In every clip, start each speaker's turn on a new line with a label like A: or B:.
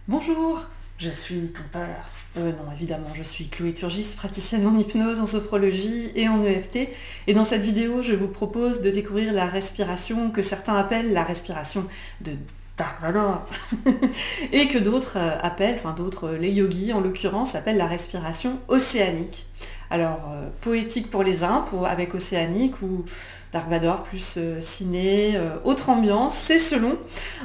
A: Bonjour, je suis ton père. Non, évidemment, je suis Chloé Turgis, praticienne en hypnose, en sophrologie et en EFT. Et dans cette vidéo, je vous propose de découvrir la respiration que certains appellent la respiration de Dark Vador et que d'autres appellent, enfin d'autres, les yogis en l'occurrence, appellent la respiration océanique. Alors, poétique pour les uns, avec océanique, ou Dark Vador plus ciné, autre ambiance, c'est selon.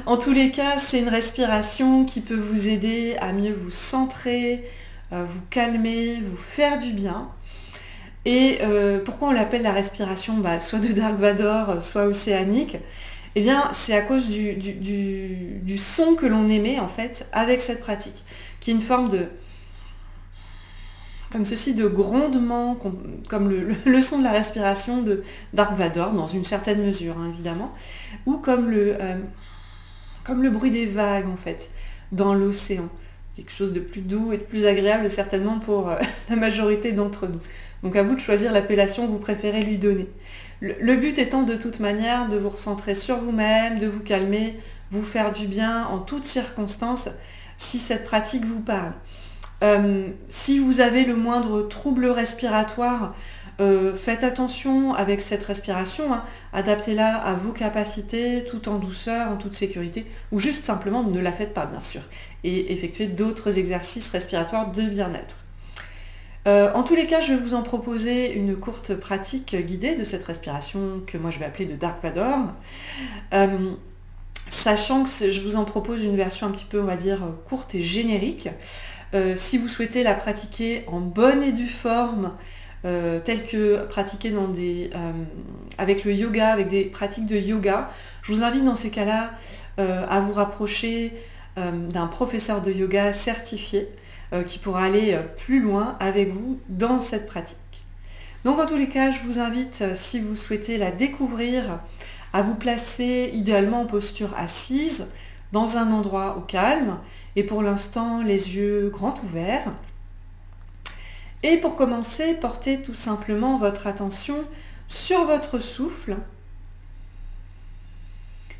A: En tous les cas, c'est une respiration qui peut vous aider à mieux vous centrer, vous calmer, vous faire du bien. Et pourquoi on l'appelle la respiration soit de Dark Vador, soit océanique? Eh bien, c'est à cause du son que l'on émet en fait avec cette pratique, qui est une forme de, comme ceci, de grondement, comme le son de la respiration de Dark Vador, dans une certaine mesure, hein, évidemment, ou comme le bruit des vagues, en fait, dans l'océan. Quelque chose de plus doux et de plus agréable, certainement, pour la majorité d'entre nous. Donc à vous de choisir l'appellation que vous préférez lui donner. Le but étant, de toute manière, de vous recentrer sur vous-même, de vous calmer, vous faire du bien en toutes circonstances, si cette pratique vous parle. Si vous avez le moindre trouble respiratoire, faites attention avec cette respiration, hein, adaptez-la à vos capacités, tout en douceur, en toute sécurité, ou juste simplement ne la faites pas, bien sûr, et effectuez d'autres exercices respiratoires de bien-être. En tous les cas, je vais vous en proposer une courte pratique guidée de cette respiration que moi je vais appeler de Dark Vador, sachant que je vous en propose une version un petit peu, on va dire, courte et générique. Si vous souhaitez la pratiquer en bonne et due forme, telle que pratiquée avec le yoga, avec des pratiques de yoga, je vous invite dans ces cas-là à vous rapprocher d'un professeur de yoga certifié qui pourra aller plus loin avec vous dans cette pratique. Donc en tous les cas, je vous invite, si vous souhaitez la découvrir, à vous placer idéalement en posture assise, dans un endroit au calme, et pour l'instant les yeux grands ouverts. Et pour commencer, portez tout simplement votre attention sur votre souffle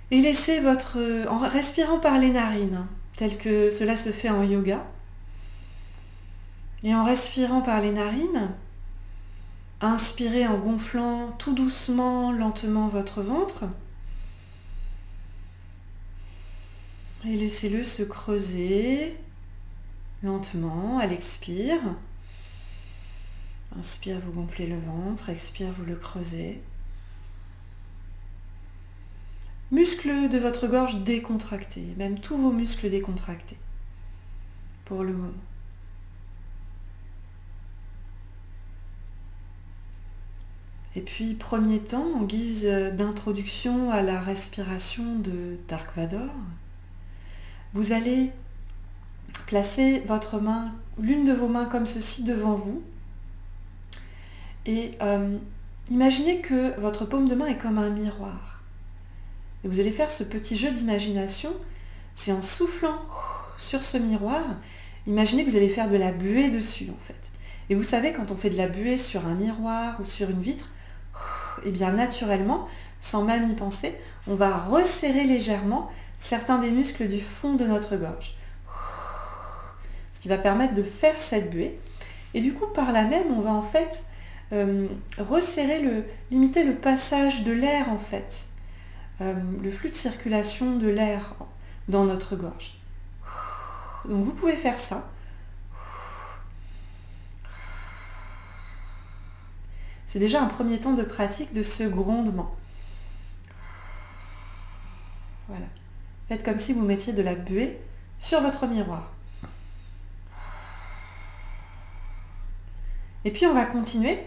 A: et laissez en respirant par les narines, tel que cela se fait en yoga. Et en respirant par les narines, inspirez en gonflant tout doucement, lentement votre ventre. Et laissez-le se creuser lentement à l'expire. Inspire, vous gonflez le ventre, expire, vous le creusez. Muscles de votre gorge décontractés, même tous vos muscles décontractés, pour le moment. Et puis, premier temps, en guise d'introduction à la respiration de Dark Vador, vous allez placer votre main, l'une de vos mains comme ceci devant vous, et imaginez que votre paume de main est comme un miroir. Et vous allez faire ce petit jeu d'imagination, c'est en soufflant sur ce miroir, imaginez que vous allez faire de la buée dessus en fait. Et vous savez, quand on fait de la buée sur un miroir ou sur une vitre, et bien naturellement, sans même y penser, on va resserrer légèrement certains des muscles du fond de notre gorge. Ce qui va permettre de faire cette buée. Et du coup, par là même, on va en fait limiter le passage de l'air en fait, le flux de circulation de l'air dans notre gorge. Donc vous pouvez faire ça. C'est déjà un premier temps de pratique de ce grondement. Voilà. Faites comme si vous mettiez de la buée sur votre miroir. Et puis on va continuer,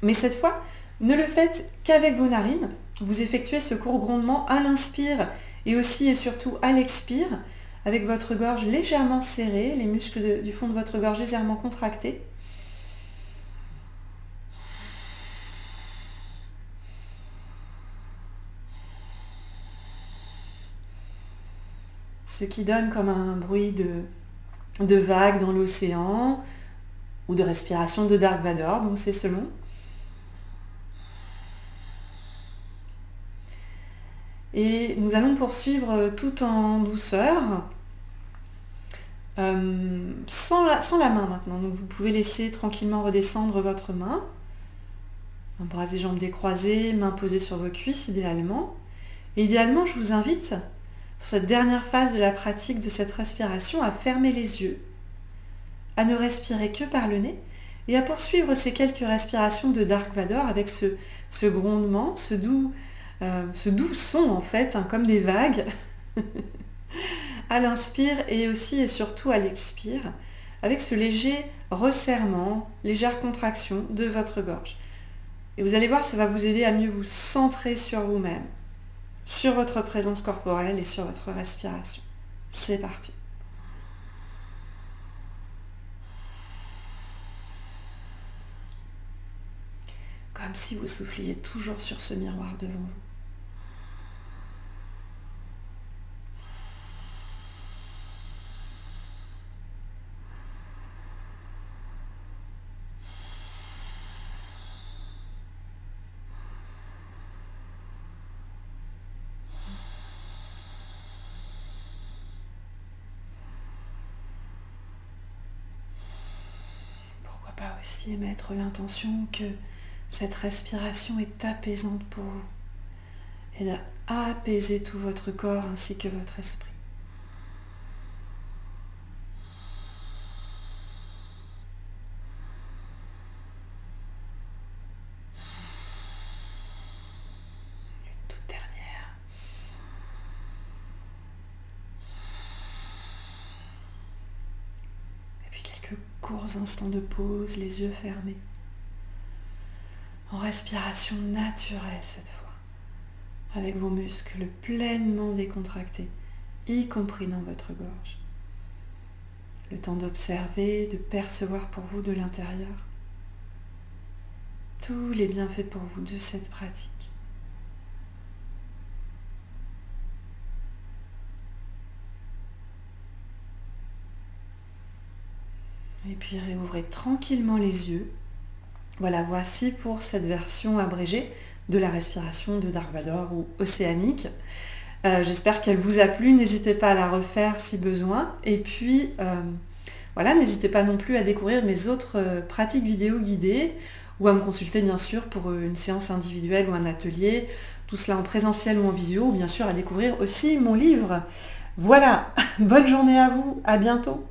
A: mais cette fois, ne le faites qu'avec vos narines. Vous effectuez ce court grondement à l'inspire et aussi et surtout à l'expire, avec votre gorge légèrement serrée, les muscles du fond de votre gorge légèrement contractés. Ce qui donne comme un bruit de vagues dans l'océan ou de respiration de Dark Vador, donc c'est selon. Et nous allons poursuivre tout en douceur sans la main maintenant. Donc vous pouvez laisser tranquillement redescendre votre main. Un bras et jambes décroisés, main posée sur vos cuisses idéalement. Et idéalement, je vous invite, pour cette dernière phase de la pratique de cette respiration, à fermer les yeux, à ne respirer que par le nez et à poursuivre ces quelques respirations de Dark Vador avec ce grondement, ce doux son en fait, hein, comme des vagues, à l'inspire et aussi et surtout à l'expire, avec ce léger resserrement, légère contraction de votre gorge. Et vous allez voir, ça va vous aider à mieux vous centrer sur vous-même, sur votre présence corporelle et sur votre respiration. C'est parti. Comme si vous souffliez toujours sur ce miroir devant vous. Pourquoi pas aussi mettre l'intention que cette respiration est apaisante pour vous et d'apaiser tout votre corps ainsi que votre esprit. Une toute dernière. Et puis quelques courts instants de pause, les yeux fermés. En respiration naturelle cette fois, avec vos muscles pleinement décontractés, y compris dans votre gorge. Le temps d'observer, de percevoir pour vous de l'intérieur tous les bienfaits pour vous de cette pratique. Et puis réouvrez tranquillement les yeux. Voilà, voici pour cette version abrégée de la respiration de Dark Vador ou océanique. J'espère qu'elle vous a plu, n'hésitez pas à la refaire si besoin. Et puis, voilà, n'hésitez pas non plus à découvrir mes autres pratiques vidéo guidées ou à me consulter bien sûr pour une séance individuelle ou un atelier, tout cela en présentiel ou en visio, ou bien sûr à découvrir aussi mon livre. Voilà, bonne journée à vous, à bientôt.